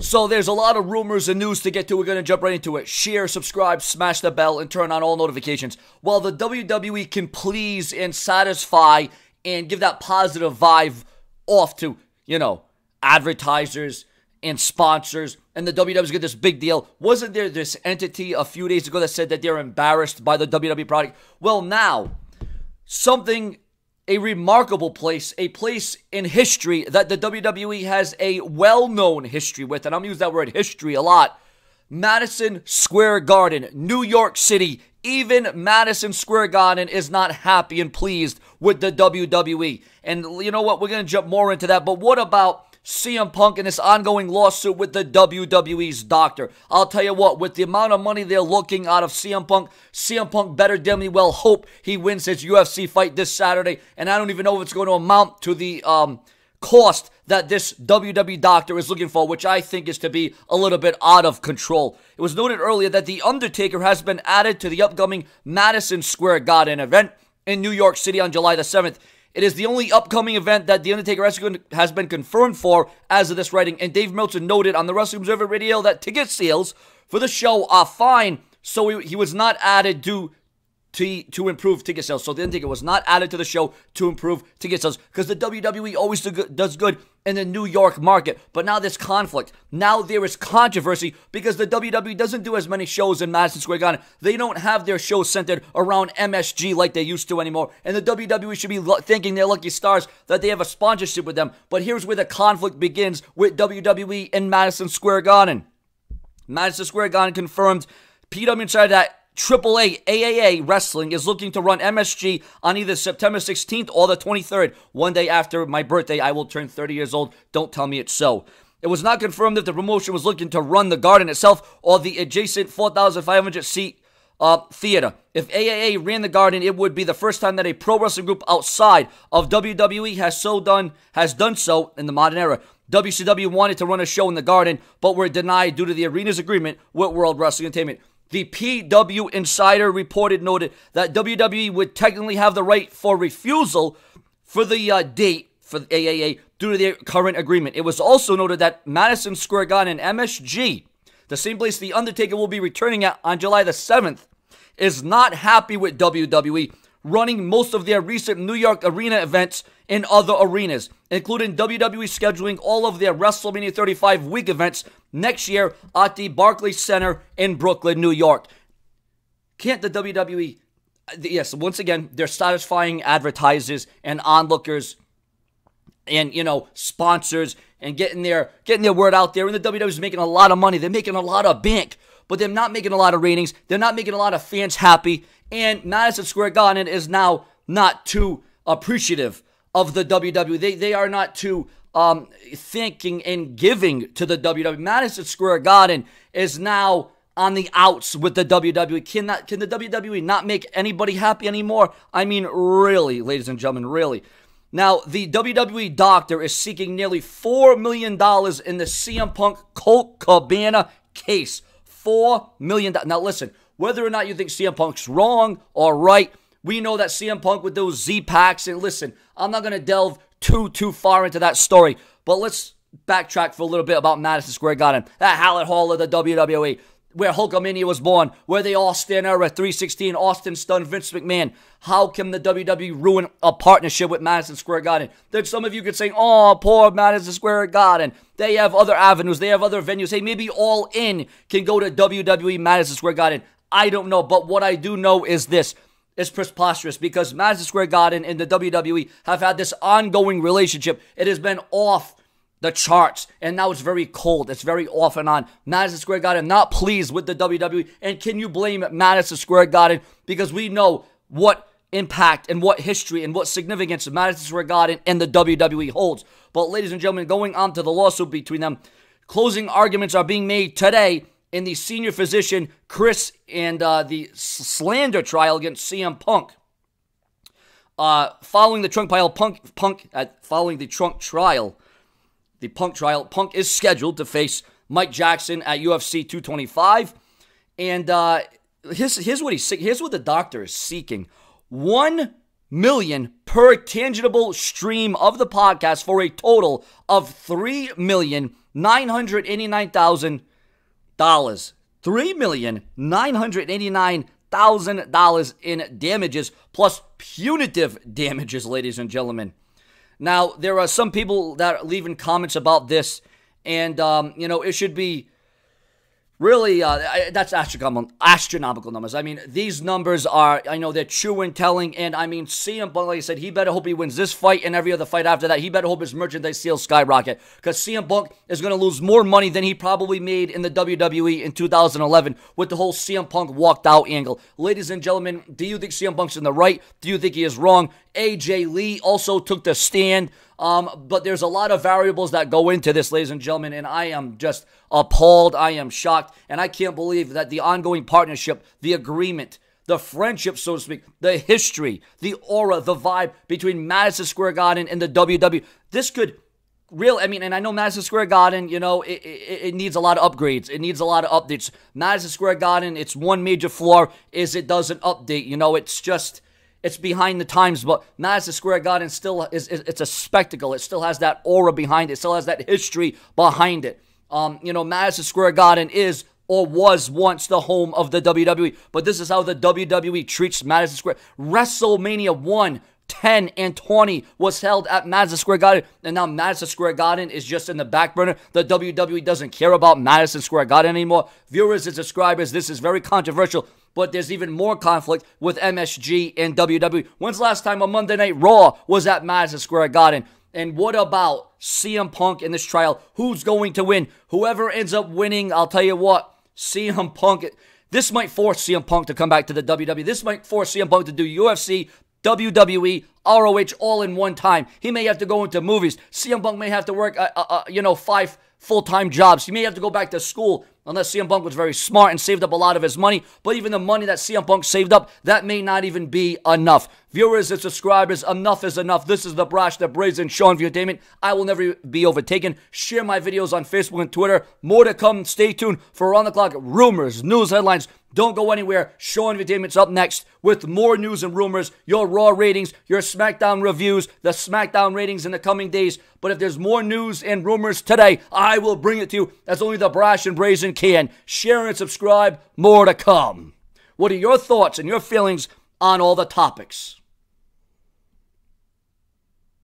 So there's a lot of rumors and news to get to. We're going to jump right into it. Share, subscribe, smash the bell, and turn on all notifications. While the WWE can please and satisfy and give that positive vibe off to, advertisers and sponsors, and the WWE's got this big deal. Wasn't there this entity a few days ago that said that they're embarrassed by the WWE product? Well, now, a remarkable place, a place in history that the WWE has a well-known history with, and I'm using that word history a lot. Madison Square Garden, New York City. Even Madison Square Garden is not happy and pleased with the WWE. And you know what? We're going to jump more into that. But what about CM Punk and this ongoing lawsuit with the WWE's doctor? I'll tell you what, with the amount of money they're looking out of CM Punk better damnly well hope he wins his UFC fight this Saturday. And I don't even know if it's going to amount to the cost that this WWE doctor is looking for, which I think is to be a little bit out of control. It was noted earlier that The Undertaker has been added to the upcoming Madison Square Garden event in New York City on July the 7th. It is the only upcoming event that The Undertaker has been confirmed for as of this writing, and Dave Meltzer noted on the Wrestling Observer Radio that ticket sales for the show are fine, so he was not added to improve ticket sales. So The Undertaker was not added to the show to improve ticket sales, because the WWE always does good in the New York market. But now there's conflict. Now there is controversy because the WWE doesn't do as many shows in Madison Square Garden. They don't have their shows centered around MSG like they used to anymore. And the WWE should be thanking their lucky stars that they have a sponsorship with them. But here's where the conflict begins with WWE in Madison Square Garden. Madison Square Garden confirmed PW Insider that AAA AAA Wrestling is looking to run MSG on either September 16th or the 23rd. One day after my birthday, I will turn 30 years old. Don't tell me it's so. It was not confirmed if the promotion was looking to run the Garden itself or the adjacent 4,500-seat theater. If AAA ran the Garden, it would be the first time that a pro wrestling group outside of WWE has done so in the modern era. WCW wanted to run a show in the Garden, but were denied due to the arena's agreement with World Wrestling Entertainment. The PW Insider noted that WWE would technically have the right for refusal for the date for the AAA due to their current agreement. It was also noted that Madison Square Garden and MSG, the same place The Undertaker will be returning at on July the 7th, is not happy with WWE running most of their recent New York arena events in other arenas, including WWE scheduling all of their WrestleMania 35 week events next year at the Barclays Center in Brooklyn, New York. Can't the WWE, yes, once again, they're satisfying advertisers and onlookers and, sponsors and getting their word out there. And the WWE is making a lot of money. They're making a lot of bank, but they're not making a lot of ratings. They're not making a lot of fans happy. And Madison Square Garden is now not too appreciative of the WWE. They are not too thinking and giving to the WWE. Madison Square Garden is now on the outs with the WWE. Can the WWE not make anybody happy anymore? I mean, really, ladies and gentlemen, really. Now, the WWE doctor is seeking nearly $4 million in the CM Punk Colt Cabana case. $4 million. Now, listen, whether or not you think CM Punk's wrong or right, we know that CM Punk with those Z-Packs, and listen, I'm not going to delve too far into that story, but let's backtrack for a little bit about Madison Square Garden, that Hallett Hall of the WWE, where Hulkamania was born, where the All-Star era 316, Austin stunned Vince McMahon. How can the WWE ruin a partnership with Madison Square Garden? Then some of you could say, oh, poor Madison Square Garden. They have other avenues. They have other venues. Hey, maybe All In can go to WWE Madison Square Garden. I don't know, but what I do know is this. It's preposterous because Madison Square Garden and the WWE have had this ongoing relationship. It has been off the charts, and now it's very cold. It's very off and on. Madison Square Garden not pleased with the WWE, and can you blame Madison Square Garden? Because we know what impact and what history and what significance Madison Square Garden and the WWE holds. But ladies and gentlemen, going on to the lawsuit between them, closing arguments are being made today in the senior physician Chris and the slander trial against CM Punk. Following the trunk trial, the Punk trial, Punk is scheduled to face Mike Jackson at UFC 225, and here's what the doctor is seeking: $1 million per tangible stream of the podcast for a total of $3 million $989,000. $3,989,000 in damages, plus punitive damages, ladies and gentlemen. Now, there are some people that are leaving comments about this, and, it should be really, that's astronomical numbers. I mean, these numbers are, I know they're true and telling, and I mean, CM Punk, like I said, he better hope he wins this fight and every other fight after that. He better hope his merchandise sales skyrocket, because CM Punk is going to lose more money than he probably made in the WWE in 2011 with the whole CM Punk walked out angle. Ladies and gentlemen, do you think CM Punk's in the right? Do you think he is wrong? AJ Lee also took the stand. But there's a lot of variables that go into this, ladies and gentlemen, and I am just appalled. I am shocked, and I can't believe that the ongoing partnership, the agreement, the friendship, so to speak, the history, the aura, the vibe between Madison Square Garden and the WWE, this could really, I mean, and I know Madison Square Garden, it needs a lot of upgrades. It needs a lot of updates. Madison Square Garden, its one major flaw is it doesn't update. It's behind the times, but Madison Square Garden still it's a spectacle. It still has that aura behind it. It still has that history behind it. Madison Square Garden is or was once the home of the WWE, but this is how the WWE treats Madison Square. WrestleMania 1, 10, and 20 was held at Madison Square Garden, and now Madison Square Garden is just in the back burner. The WWE doesn't care about Madison Square Garden anymore. Viewers and subscribers, this is very controversial, but there's even more conflict with MSG and WWE. When's the last time a Monday Night Raw was at Madison Square Garden? And what about CM Punk in this trial? Who's going to win? Whoever ends up winning, I'll tell you what, CM Punk, this might force CM Punk to come back to the WWE. This might force CM Punk to do UFC, WWE, ROH all in one time. He may have to go into movies. CM Punk may have to work, 5 full-time jobs. He may have to go back to school unless CM Punk was very smart and saved up a lot of his money. But even the money that CM Punk saved up, that may not even be enough. Viewers and subscribers, enough is enough. This is the Brash, the Brazen Sean for Entertainment. I will never be overtaken. Share my videos on Facebook and Twitter. More to come. Stay tuned for Around the Clock rumors, news, headlines. Don't go anywhere. Sean Entertainment's up next with more news and rumors, your Raw ratings, your SmackDown reviews, the SmackDown ratings in the coming days. But if there's more news and rumors today, I will bring it to you as only the Brash and Brazen can. Share and subscribe. More to come. What are your thoughts and your feelings on all the topics?